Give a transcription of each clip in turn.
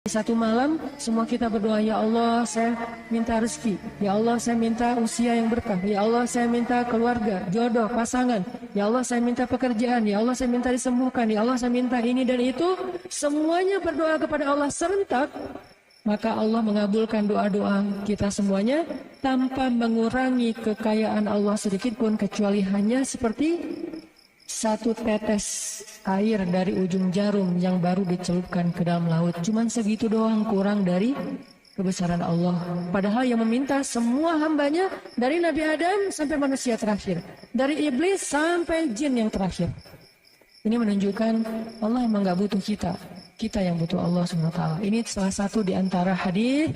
Satu malam, semua kita berdoa, ya Allah saya minta rezeki, ya Allah saya minta usia yang berkah, ya Allah saya minta keluarga, jodoh, pasangan, ya Allah saya minta pekerjaan, ya Allah saya minta disembuhkan, ya Allah saya minta ini dan itu. Semuanya berdoa kepada Allah serentak, maka Allah mengabulkan doa-doa kita semuanya tanpa mengurangi kekayaan Allah sedikit pun, kecuali hanya seperti satu tetes air dari ujung jarum yang baru dicelupkan ke dalam laut. Cuman segitu doang, kurang dari kebesaran Allah. Padahal yang meminta semua hambanya, dari Nabi Adam sampai manusia terakhir, dari iblis sampai jin yang terakhir. Ini menunjukkan Allah emang gak butuh kita, kita yang butuh Allah SWT. Ini salah satu di antara hadis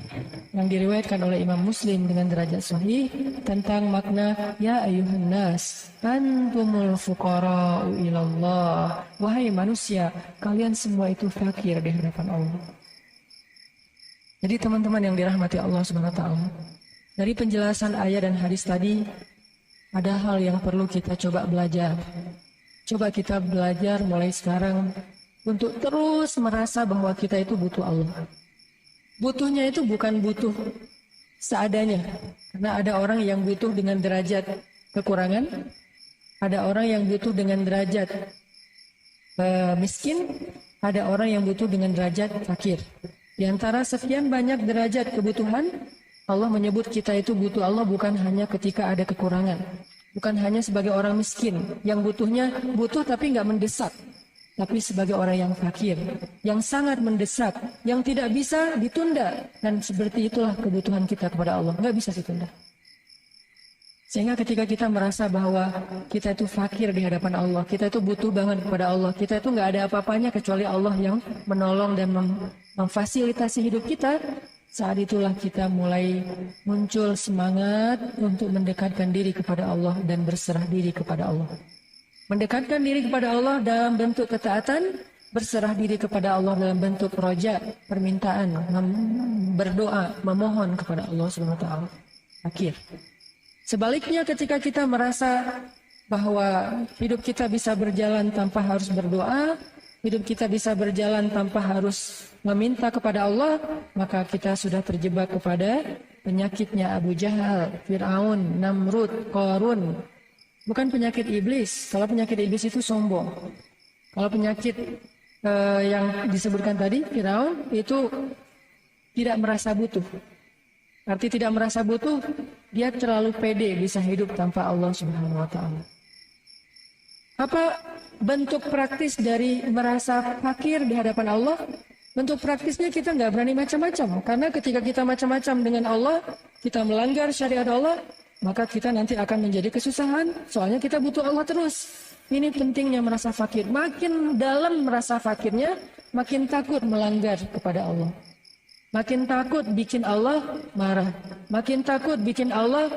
yang diriwayatkan oleh Imam Muslim dengan derajat sahih tentang makna ya ayuhan nas antumul fuqara'u ilallah. Wahai manusia, kalian semua itu fakir di hadapan Allah. Jadi teman-teman yang dirahmati Allah SWT, dari penjelasan ayat dan hadis tadi ada hal yang perlu kita coba belajar. Coba kita belajar mulai sekarang untuk terus merasa bahwa kita itu butuh Allah. Butuhnya itu bukan butuh seadanya. Karena ada orang yang butuh dengan derajat kekurangan. Ada orang yang butuh dengan derajat miskin. Ada orang yang butuh dengan derajat fakir. Di antara sekian banyak derajat kebutuhan, Allah menyebut kita itu butuh Allah bukan hanya ketika ada kekurangan. Bukan hanya sebagai orang miskin yang butuhnya butuh tapi nggak mendesak, tapi sebagai orang yang fakir, yang sangat mendesak, yang tidak bisa ditunda. Dan seperti itulah kebutuhan kita kepada Allah, nggak bisa ditunda. Sehingga ketika kita merasa bahwa kita itu fakir di hadapan Allah, kita itu butuh banget kepada Allah, kita itu nggak ada apa-apanya kecuali Allah yang menolong dan memfasilitasi hidup kita. Saat itulah kita mulai muncul semangat untuk mendekatkan diri kepada Allah dan berserah diri kepada Allah. Mendekatkan diri kepada Allah dalam bentuk ketaatan, berserah diri kepada Allah dalam bentuk roja, permintaan, berdoa, memohon kepada Allah SWT. Akhir. Sebaliknya ketika kita merasa bahwa hidup kita bisa berjalan tanpa harus berdoa, hidup kita bisa berjalan tanpa harus meminta kepada Allah, maka kita sudah terjebak kepada penyakitnya Abu Jahal, Fir'aun, Namrud, Qarun. Bukan penyakit iblis. Kalau penyakit iblis itu sombong. Kalau penyakit yang disebutkan tadi, Fir'aun, itu tidak merasa butuh. Arti tidak merasa butuh, dia terlalu pede bisa hidup tanpa Allah Subhanahu wa Ta'ala. Apa bentuk praktis dari merasa fakir di hadapan Allah? Bentuk praktisnya kita nggak berani macam-macam. Karena ketika kita macam-macam dengan Allah, kita melanggar syariat Allah, maka kita nanti akan menjadi kesusahan. Soalnya kita butuh Allah terus. Ini pentingnya merasa fakir. Makin dalam merasa fakirnya, makin takut melanggar kepada Allah. Makin takut bikin Allah marah. Makin takut bikin Allah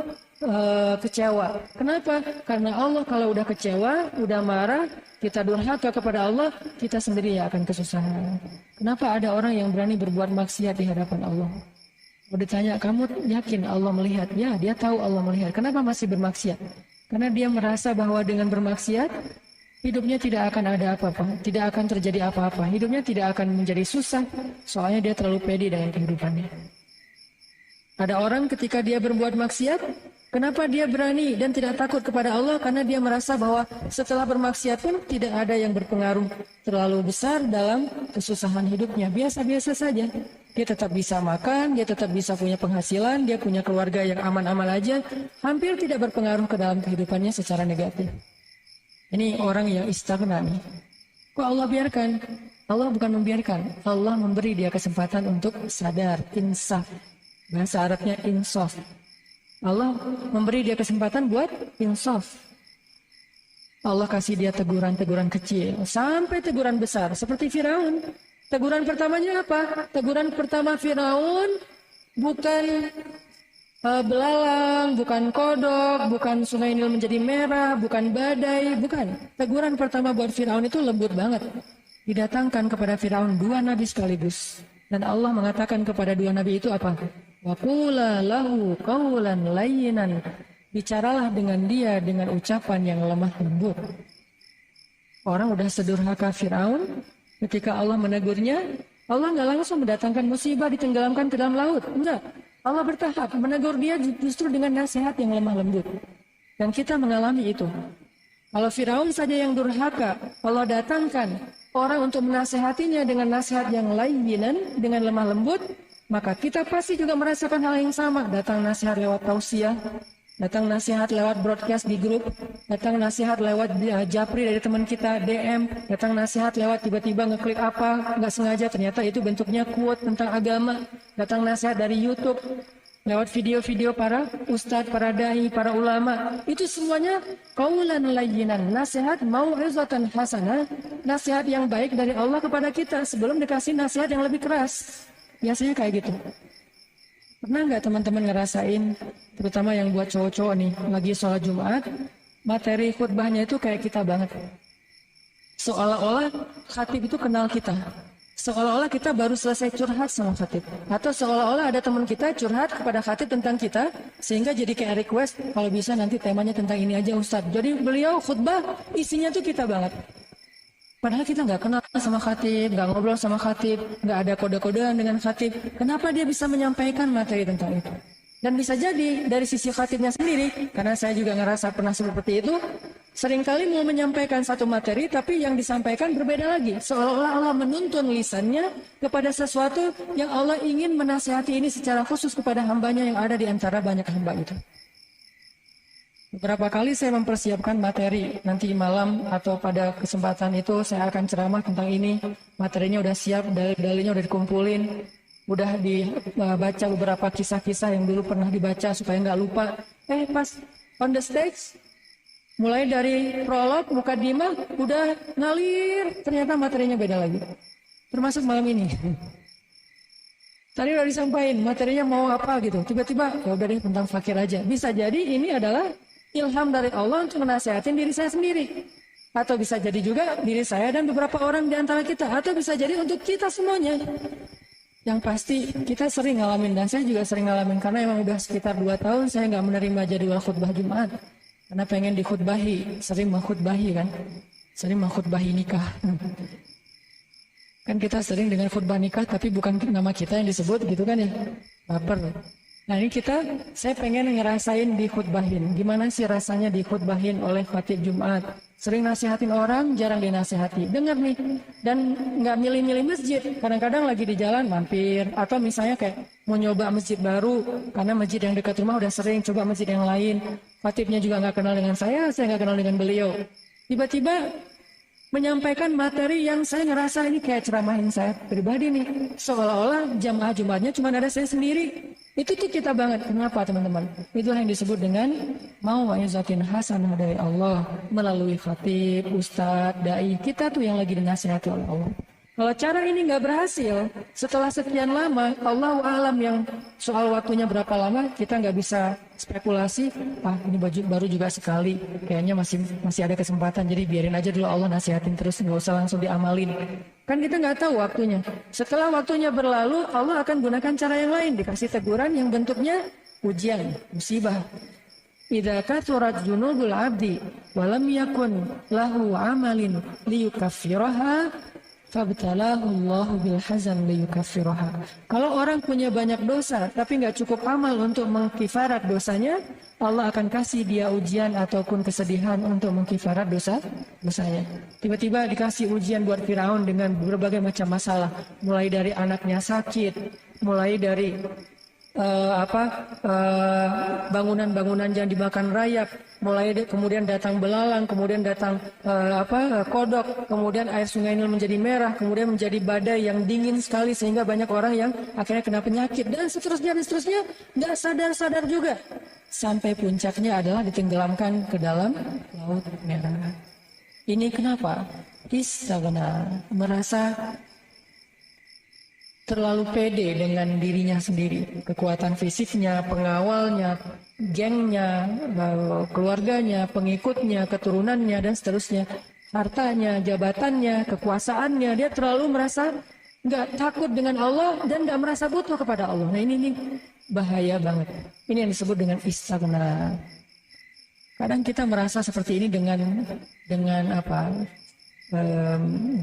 kecewa. Kenapa? Karena Allah kalau udah kecewa, udah marah, kita durhaka kepada Allah, kita sendiri yang akan kesusahan. Kenapa ada orang yang berani berbuat maksiat di hadapan Allah? Kalau ditanya, kamu yakin Allah melihat? Ya, dia tahu Allah melihat. Kenapa masih bermaksiat? Karena dia merasa bahwa dengan bermaksiat, hidupnya tidak akan ada apa-apa, tidak akan terjadi apa-apa. Hidupnya tidak akan menjadi susah, soalnya dia terlalu pede dengan kehidupannya. Ada orang ketika dia berbuat maksiat, kenapa dia berani dan tidak takut kepada Allah? Karena dia merasa bahwa setelah bermaksiat pun tidak ada yang berpengaruh terlalu besar dalam kesusahan hidupnya. Biasa-biasa saja. Dia tetap bisa makan, dia tetap bisa punya penghasilan, dia punya keluarga yang aman-aman aja. Hampir tidak berpengaruh ke dalam kehidupannya secara negatif. Ini orang yang istighna nih. Kok Allah biarkan? Allah bukan membiarkan. Allah memberi dia kesempatan untuk sadar, insaf. Bahasa Arabnya insaf. Allah memberi dia kesempatan buat insaf. Allah kasih dia teguran-teguran kecil sampai teguran besar seperti Firaun. Teguran pertamanya apa? Teguran pertama Firaun bukan belalang, bukan kodok, bukan sungai Nil menjadi merah, bukan badai, bukan. Teguran pertama buat Firaun itu lembut banget. Didatangkan kepada Firaun 2 nabi sekaligus. Dan Allah mengatakan kepada 2 nabi itu apa? Wa qula lahu qawlan layyinan. Bicaralah dengan dia dengan ucapan yang lemah lembut. Orang udah sedurhaka Firaun, ketika Allah menegurnya, Allah nggak langsung mendatangkan musibah ditenggelamkan ke dalam laut. Enggak. Allah bertahap menegur dia justru dengan nasihat yang lemah lembut. Dan kita mengalami itu. Kalau Firaun saja yang durhaka, Allah datangkan orang untuk menasehatinya dengan nasihat yang layyinan, dengan lemah lembut, maka kita pasti juga merasakan hal yang sama. Datang nasihat lewat tausiah, datang nasihat lewat broadcast di grup, datang nasihat lewat japri dari teman kita, DM, datang nasihat lewat tiba-tiba ngeklik apa, nggak sengaja ternyata itu bentuknya quote tentang agama, datang nasihat dari YouTube, lewat video-video para ustadz, para dai, para ulama. Itu semuanya qaulan layyinan, nasihat mau'izatan hasanah, nasihat yang baik dari Allah kepada kita sebelum dikasih nasihat yang lebih keras. Biasanya kayak gitu. Pernah nggak teman-teman ngerasain, terutama yang buat cowok-cowok nih, lagi sholat Jumat, materi khutbahnya itu kayak kita banget. Seolah-olah khatib itu kenal kita. Seolah-olah kita baru selesai curhat sama khatib. Atau seolah-olah ada teman kita curhat kepada khatib tentang kita, sehingga jadi kayak request, kalau bisa nanti temanya tentang ini aja Ustadz. Jadi beliau khutbah, isinya tuh kita banget. Padahal kita nggak kenal sama khatib, nggak ngobrol sama khatib, nggak ada kode-kodean dengan khatib. Kenapa dia bisa menyampaikan materi tentang itu? Dan bisa jadi dari sisi khatibnya sendiri, karena saya juga ngerasa pernah seperti itu, seringkali mau menyampaikan satu materi, tapi yang disampaikan berbeda lagi. Seolah-olah Allah menuntun lisannya kepada sesuatu yang Allah ingin menasihati ini secara khusus kepada hambanya yang ada di antara banyak hamba itu. Beberapa kali saya mempersiapkan materi, nanti malam atau pada kesempatan itu saya akan ceramah tentang ini. Materinya udah siap, dalil-dalilnya udah dikumpulin, udah dibaca beberapa kisah-kisah yang dulu pernah dibaca supaya nggak lupa. Pas on the stage, mulai dari prolog, mukadimah, udah ngalir, ternyata materinya beda lagi. Termasuk malam ini. Tadi udah disampaikan materinya mau apa gitu, tiba-tiba ya udah deh tentang fakir aja. Bisa jadi ini adalah ilham dari Allah untuk menasihatin diri saya sendiri. Atau bisa jadi juga diri saya dan beberapa orang di antara kita. Atau bisa jadi untuk kita semuanya. Yang pasti kita sering ngalamin, dan saya juga sering ngalamin, karena emang udah sekitar 2 tahun saya nggak menerima jadwal khutbah Jumat. Karena pengen dikhutbahi, sering mengkhutbahi kan. Sering mengkhutbahi nikah. Kan kita sering dengan khutbah nikah, tapi bukan nama kita yang disebut gitu kan ya. Baper. Nah ini saya pengen ngerasain dikhutbahin. Gimana sih rasanya dikhutbahin oleh khatib Jumat? Sering nasihatin orang, jarang dinasihati. Dengar nih, dan nggak milih-milih masjid. Kadang-kadang lagi di jalan mampir, atau misalnya kayak mau nyoba masjid baru, karena masjid yang dekat rumah udah sering, coba masjid yang lain. Khatibnya juga nggak kenal dengan saya nggak kenal dengan beliau. Tiba-tiba menyampaikan materi yang saya ngerasa ini kayak ceramahin saya pribadi nih. Seolah-olah jamaah Jumatnya cuma ada saya sendiri. Itu tuh kita banget. Kenapa teman-teman? Itulah yang disebut dengan mau'izatin hasanah dari Allah melalui khatib, ustadz, dai. Kita tuh yang lagi dinasihati oleh Allah. Kalau cara ini nggak berhasil, setelah sekian lama, Allahu a'lam yang soal waktunya berapa lama, kita nggak bisa spekulasi. Ini baru juga sekali, kayaknya masih ada kesempatan, jadi biarin aja dulu Allah nasihatin terus, nggak usah langsung diamalin. Kan kita nggak tahu waktunya. Setelah waktunya berlalu, Allah akan gunakan cara yang lain, dikasih teguran yang bentuknya ujian, musibah. Idza kathurat junubul abdi walam yakun lahu amalin liyukaffiraha fabtalahullahu bilhazan liyukaffiraha. Kalau orang punya banyak dosa tapi nggak cukup amal untuk mengkifarat dosanya, Allah akan kasih dia ujian ataupun kesedihan untuk mengkifarat dosanya. Tiba-tiba dikasih ujian buat Firaun dengan berbagai macam masalah, mulai dari anaknya sakit, mulai dari bangunan-bangunan yang dimakan rayap, kemudian datang belalang, kemudian datang kodok, kemudian air sungai Nil menjadi merah, kemudian menjadi badai yang dingin sekali sehingga banyak orang yang akhirnya kena penyakit, dan seterusnya nggak sadar juga, sampai puncaknya adalah ditenggelamkan ke dalam laut merah. Ini kenapa? Istighna, merasa terlalu pede dengan dirinya sendiri, kekuatan fisiknya, pengawalnya, gengnya, keluarganya, pengikutnya, keturunannya, dan seterusnya, hartanya, jabatannya, kekuasaannya. Dia terlalu merasa nggak takut dengan Allah dan nggak merasa butuh kepada Allah. Nah ini bahaya banget. Ini yang disebut dengan istighna. Kadang kita merasa seperti ini dengan apa?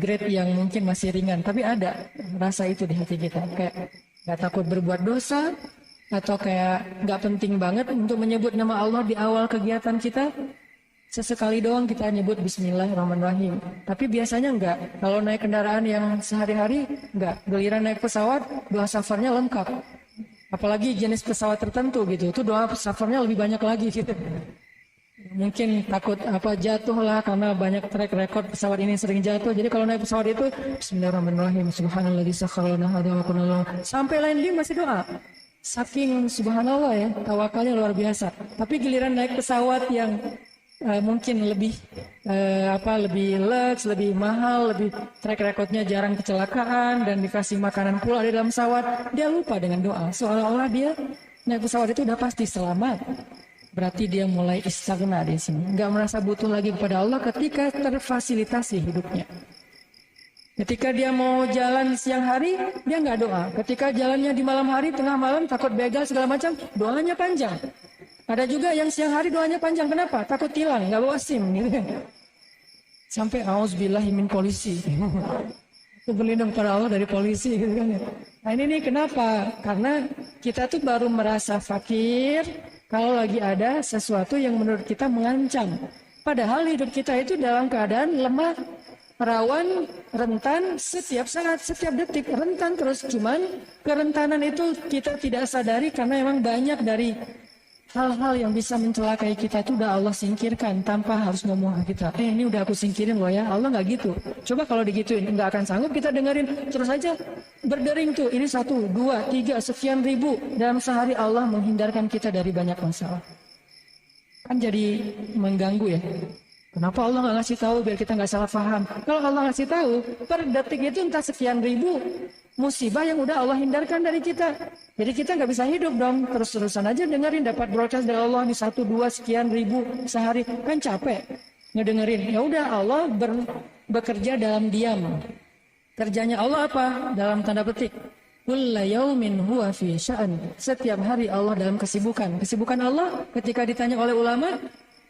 grade yang mungkin masih ringan, tapi ada rasa itu di hati kita, kayak nggak takut berbuat dosa, atau kayak nggak penting banget untuk menyebut nama Allah di awal kegiatan kita. Sesekali doang kita nyebut Bismillahirrahmanirrahim. Tapi biasanya enggak. Kalau naik kendaraan yang sehari-hari, enggak. Giliran naik pesawat, doa safarnya lengkap. Apalagi jenis pesawat tertentu gitu. Itu doa safarnya lebih banyak lagi gitu. Mungkin takut jatuh lah karena banyak track record pesawat ini sering jatuh. Jadi kalau naik pesawat itu Bismillahirrahmanirrahim. Subhanalladzi sakhkhara lana hadza wa kunna lahu. Sampai landing masih doa. Saking subhanallah ya, tawakalnya luar biasa. Tapi giliran naik pesawat yang mungkin lebih lebih lux, lebih mahal, lebih track recordnya jarang kecelakaan dan dikasih makanan pula di dalam pesawat, dia lupa dengan doa. Seolah-olah dia naik pesawat itu udah pasti selamat. Berarti dia mulai istighna di sini, nggak merasa butuh lagi kepada Allah ketika terfasilitasi hidupnya. Ketika dia mau jalan siang hari, dia nggak doa. Ketika jalannya di malam hari, tengah malam, takut begal segala macam, doanya panjang. Ada juga yang siang hari doanya panjang. Kenapa? Takut tilang, nggak bawa SIM gitu. Sampai auzubillahi min polisi. Berlindung pada Allah dari polisi gitu kan. Nah ini nih kenapa? Karena kita tuh baru merasa fakir kalau lagi ada sesuatu yang menurut kita mengancam. Padahal hidup kita itu dalam keadaan lemah, rawan, rentan setiap saat, setiap detik, rentan terus. Cuman kerentanan itu kita tidak sadari karena memang banyak dari hal-hal yang bisa mencelakai kita itu udah Allah singkirkan tanpa harus ngomong ke kita. Ini udah aku singkirin loh ya. Allah nggak gitu. Coba kalau digituin nggak akan sanggup kita dengerin terus aja berdering tuh. Ini 1, 2, 3 sekian ribu dalam sehari Allah menghindarkan kita dari banyak masalah. Kan jadi mengganggu ya. Kenapa Allah nggak ngasih tahu biar kita nggak salah paham? Kalau Allah ngasih tahu per detik itu entah sekian ribu musibah yang udah Allah hindarkan dari kita. Jadi kita nggak bisa hidup dong terus-terusan aja dengerin dapat broadcast dari Allah di 1, 2 sekian ribu sehari, kan capek ngedengerin. Ya udah Allah bekerja dalam diam. Kerjanya Allah apa? Dalam tanda petik. Kullu yaumin huwa fi sya'an. Setiap hari Allah dalam kesibukan. Kesibukan Allah ketika ditanya oleh ulama,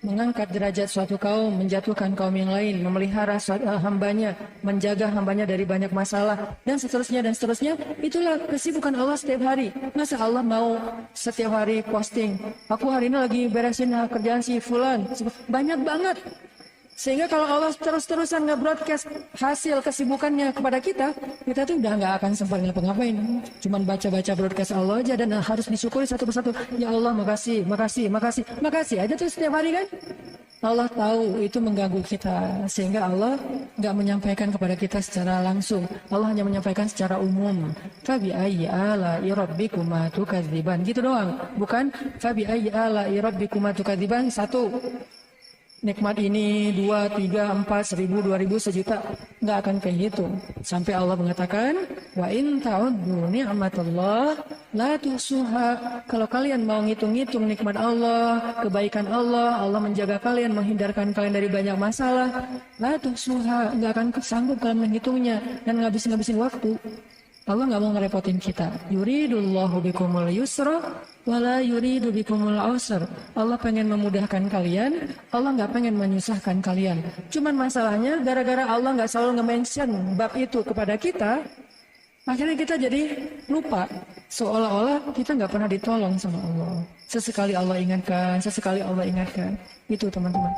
mengangkat derajat suatu kaum, menjatuhkan kaum yang lain, memelihara hambanya, menjaga hambanya dari banyak masalah, dan seterusnya dan seterusnya. Itulah kesibukan Allah setiap hari. Masa Allah mau setiap hari posting, aku hari ini lagi beresin kerjaan si fulan, banyak banget. Sehingga kalau Allah terus-terusan nge-broadcast hasil kesibukannya kepada kita, kita tuh udah nggak akan sempat ngapa-ngapain. Cuman baca-baca broadcast Allah aja dan harus disyukuri satu persatu. Ya Allah, makasih, makasih, makasih, makasih aja tuh setiap hari kan. Allah tahu itu mengganggu kita, sehingga Allah nggak menyampaikan kepada kita secara langsung. Allah hanya menyampaikan secara umum. Fabi ayyi ala'i rabbikuma tukadziban, gitu doang. Bukan fabi ayyi ala'i rabbikuma tukadziban 1. Nikmat ini 2, 3, 4, 1000, 2000, sejuta, nggak akan kayak gitu. Sampai Allah mengatakan, wa in ta'uddu ni'matallah la tuhsuha. Kalau kalian mau ngitung-ngitung nikmat Allah, kebaikan Allah, Allah menjaga kalian, menghindarkan kalian dari banyak masalah, la tuhsuha, nggak akan sanggup kalian menghitungnya dan ngabisin waktu. Allah nggak mau ngerepotin kita. Yuridullahu bikumul yusra wala yuridu bikumul usra. Allah pengen memudahkan kalian, Allah nggak pengen menyusahkan kalian. Cuman masalahnya gara-gara Allah nggak selalu nge-mention bab itu kepada kita, akhirnya kita jadi lupa. Seolah-olah kita nggak pernah ditolong sama Allah. Sesekali Allah ingatkan, sesekali Allah ingatkan. Itu teman-teman.